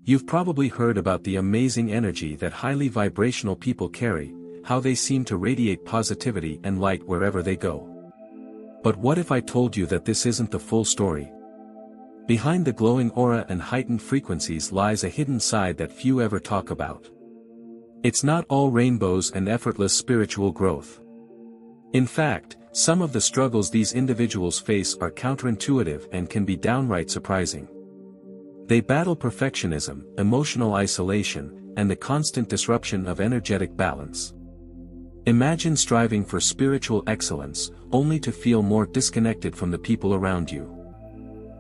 You've probably heard about the amazing energy that highly vibrational people carry, how they seem to radiate positivity and light wherever they go. But what if I told you that this isn't the full story? Behind the glowing aura and heightened frequencies lies a hidden side that few ever talk about. It's not all rainbows and effortless spiritual growth. In fact, some of the struggles these individuals face are counterintuitive and can be downright surprising. They battle perfectionism, emotional isolation, and the constant disruption of energetic balance. Imagine striving for spiritual excellence, only to feel more disconnected from the people around you.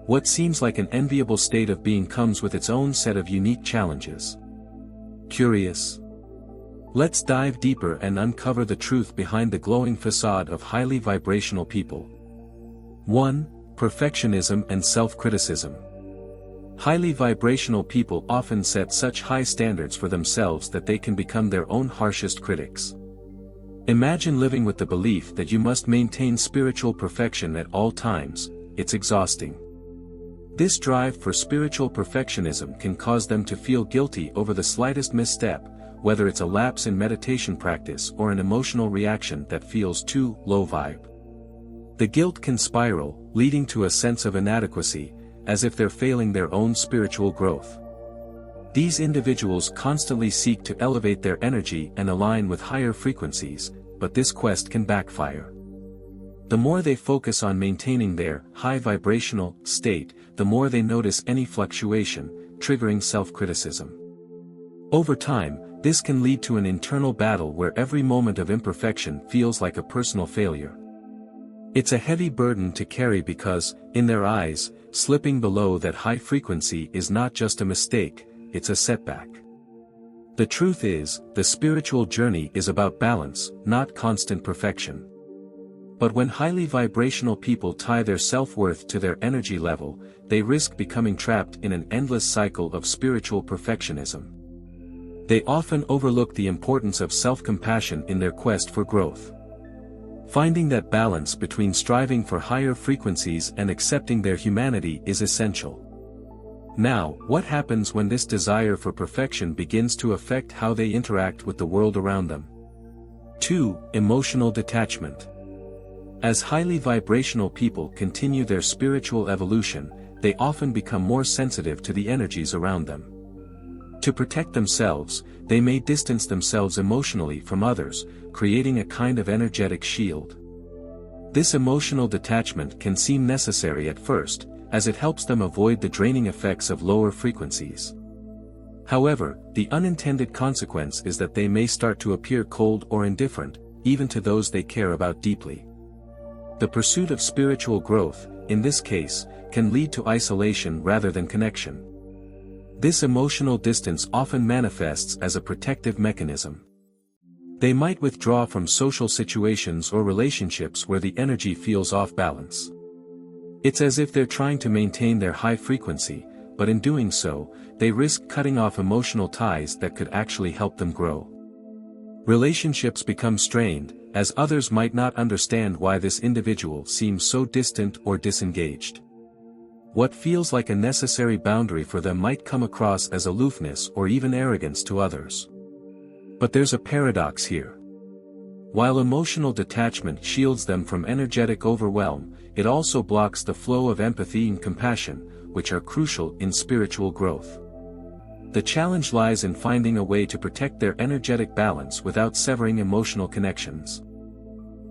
What seems like an enviable state of being comes with its own set of unique challenges. Curious? Let's dive deeper and uncover the truth behind the glowing facade of highly vibrational people. 1. Perfectionism and self-criticism. Highly vibrational people often set such high standards for themselves that they can become their own harshest critics. Imagine living with the belief that you must maintain spiritual perfection at all times. It's exhausting. This drive for spiritual perfectionism can cause them to feel guilty over the slightest misstep, whether it's a lapse in meditation practice or an emotional reaction that feels too low vibe. The guilt can spiral, leading to a sense of inadequacy, as if they're failing their own spiritual growth. These individuals constantly seek to elevate their energy and align with higher frequencies, but this quest can backfire. The more they focus on maintaining their high vibrational state, the more they notice any fluctuation, triggering self-criticism. Over time, this can lead to an internal battle where every moment of imperfection feels like a personal failure. It's a heavy burden to carry because, in their eyes, slipping below that high frequency is not just a mistake, it's a setback. The truth is, the spiritual journey is about balance, not constant perfection. But when highly vibrational people tie their self-worth to their energy level, they risk becoming trapped in an endless cycle of spiritual perfectionism. They often overlook the importance of self-compassion in their quest for growth. Finding that balance between striving for higher frequencies and accepting their humanity is essential. Now, what happens when this desire for perfection begins to affect how they interact with the world around them? 2. Emotional detachment. As highly vibrational people continue their spiritual evolution, they often become more sensitive to the energies around them. To protect themselves, they may distance themselves emotionally from others, creating a kind of energetic shield. This emotional detachment can seem necessary at first, as it helps them avoid the draining effects of lower frequencies. However, the unintended consequence is that they may start to appear cold or indifferent, even to those they care about deeply. The pursuit of spiritual growth, in this case, can lead to isolation rather than connection. This emotional distance often manifests as a protective mechanism. They might withdraw from social situations or relationships where the energy feels off balance. It's as if they're trying to maintain their high frequency, but in doing so, they risk cutting off emotional ties that could actually help them grow. Relationships become strained, as others might not understand why this individual seems so distant or disengaged. What feels like a necessary boundary for them might come across as aloofness or even arrogance to others. But there's a paradox here. While emotional detachment shields them from energetic overwhelm, it also blocks the flow of empathy and compassion, which are crucial in spiritual growth. The challenge lies in finding a way to protect their energetic balance without severing emotional connections.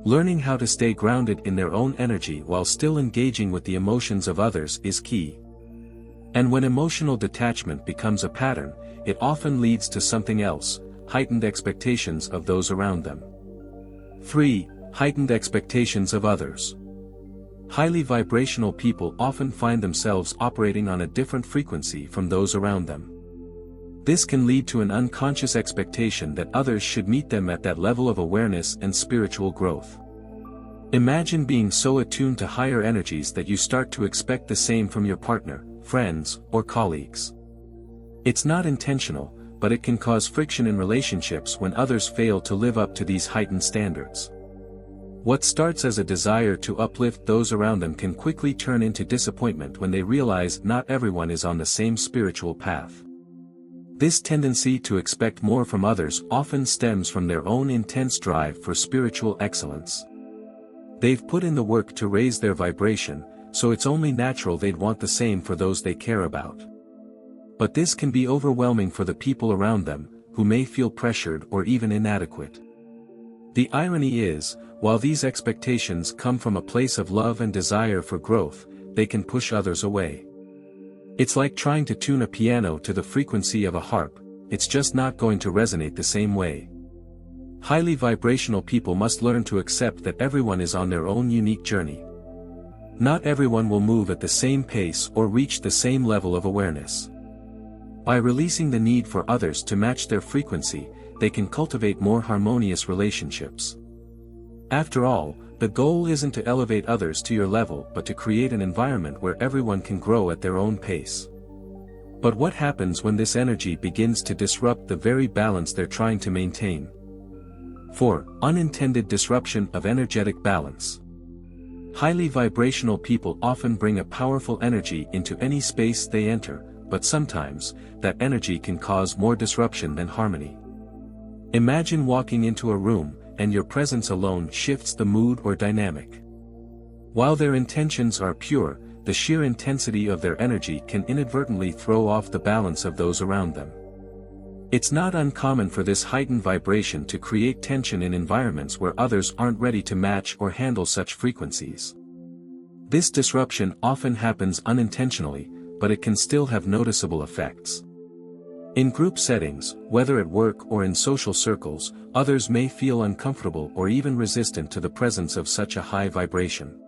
Learning how to stay grounded in their own energy while still engaging with the emotions of others is key. And when emotional detachment becomes a pattern, it often leads to something else: heightened expectations of those around them. 3. Heightened expectations of others. Highly vibrational people often find themselves operating on a different frequency from those around them. This can lead to an unconscious expectation that others should meet them at that level of awareness and spiritual growth. Imagine being so attuned to higher energies that you start to expect the same from your partner, friends, or colleagues. It's not intentional, but it can cause friction in relationships when others fail to live up to these heightened standards. What starts as a desire to uplift those around them can quickly turn into disappointment when they realize not everyone is on the same spiritual path. This tendency to expect more from others often stems from their own intense drive for spiritual excellence. They've put in the work to raise their vibration, so it's only natural they'd want the same for those they care about. But this can be overwhelming for the people around them, who may feel pressured or even inadequate. The irony is, while these expectations come from a place of love and desire for growth, they can push others away. It's like trying to tune a piano to the frequency of a harp, it's just not going to resonate the same way. Highly vibrational people must learn to accept that everyone is on their own unique journey. Not everyone will move at the same pace or reach the same level of awareness. By releasing the need for others to match their frequency, they can cultivate more harmonious relationships. After all, the goal isn't to elevate others to your level but to create an environment where everyone can grow at their own pace. But what happens when this energy begins to disrupt the very balance they're trying to maintain? 4. Unintended disruption of energetic balance. Highly vibrational people often bring a powerful energy into any space they enter, but sometimes, that energy can cause more disruption than harmony. Imagine walking into a room, and your presence alone shifts the mood or dynamic. While their intentions are pure, the sheer intensity of their energy can inadvertently throw off the balance of those around them. It's not uncommon for this heightened vibration to create tension in environments where others aren't ready to match or handle such frequencies. This disruption often happens unintentionally, but it can still have noticeable effects. In group settings, whether at work or in social circles, others may feel uncomfortable or even resistant to the presence of such a high vibration.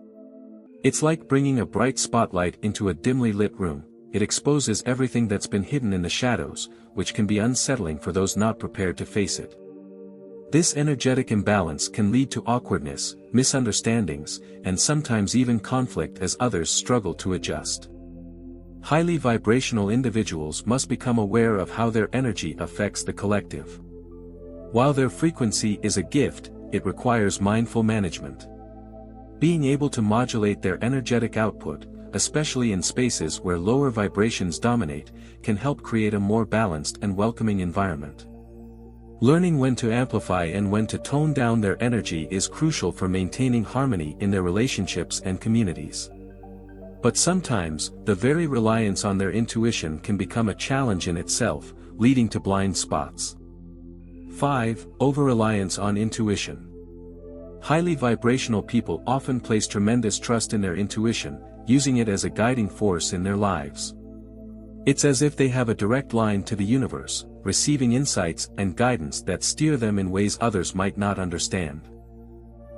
It's like bringing a bright spotlight into a dimly lit room. It exposes everything that's been hidden in the shadows, which can be unsettling for those not prepared to face it. This energetic imbalance can lead to awkwardness, misunderstandings, and sometimes even conflict as others struggle to adjust. Highly vibrational individuals must become aware of how their energy affects the collective. While their frequency is a gift, it requires mindful management. Being able to modulate their energetic output, especially in spaces where lower vibrations dominate, can help create a more balanced and welcoming environment. Learning when to amplify and when to tone down their energy is crucial for maintaining harmony in their relationships and communities. But sometimes, the very reliance on their intuition can become a challenge in itself, leading to blind spots. 5. Overreliance on intuition. Highly vibrational people often place tremendous trust in their intuition, using it as a guiding force in their lives. It's as if they have a direct line to the universe, receiving insights and guidance that steer them in ways others might not understand.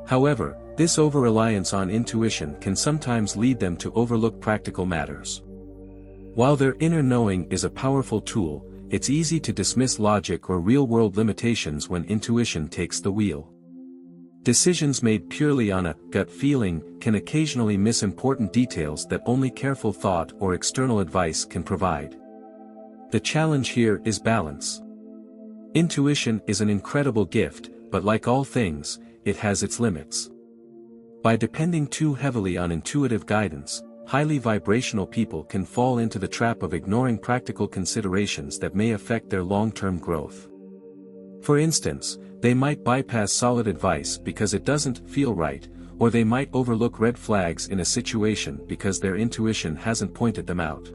However, this over-reliance on intuition can sometimes lead them to overlook practical matters. While their inner knowing is a powerful tool, it's easy to dismiss logic or real-world limitations when intuition takes the wheel. Decisions made purely on a gut feeling can occasionally miss important details that only careful thought or external advice can provide. The challenge here is balance. Intuition is an incredible gift, but like all things, it has its limits. By depending too heavily on intuitive guidance, highly vibrational people can fall into the trap of ignoring practical considerations that may affect their long-term growth. For instance, they might bypass solid advice because it doesn't feel right, or they might overlook red flags in a situation because their intuition hasn't pointed them out.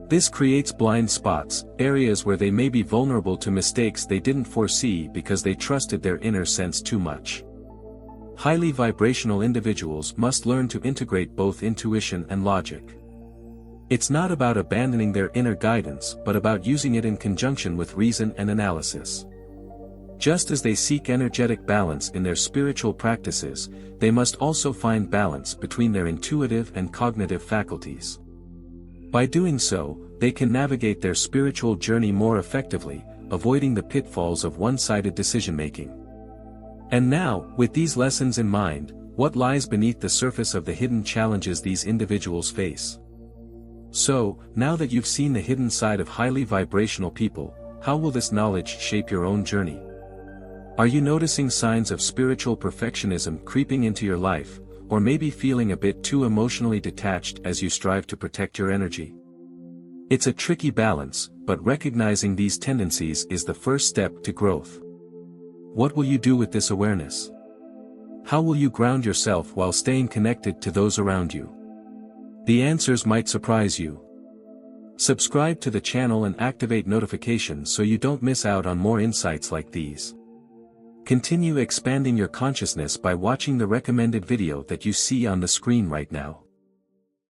This creates blind spots, areas where they may be vulnerable to mistakes they didn't foresee because they trusted their inner sense too much. Highly vibrational individuals must learn to integrate both intuition and logic. It's not about abandoning their inner guidance but about using it in conjunction with reason and analysis. Just as they seek energetic balance in their spiritual practices, they must also find balance between their intuitive and cognitive faculties. By doing so, they can navigate their spiritual journey more effectively, avoiding the pitfalls of one-sided decision-making. And now, with these lessons in mind, what lies beneath the surface of the hidden challenges these individuals face? So, now that you've seen the hidden side of highly vibrational people, how will this knowledge shape your own journey? Are you noticing signs of spiritual perfectionism creeping into your life, or maybe feeling a bit too emotionally detached as you strive to protect your energy? It's a tricky balance, but recognizing these tendencies is the first step to growth. What will you do with this awareness? How will you ground yourself while staying connected to those around you? The answers might surprise you. Subscribe to the channel and activate notifications so you don't miss out on more insights like these. Continue expanding your consciousness by watching the recommended video that you see on the screen right now.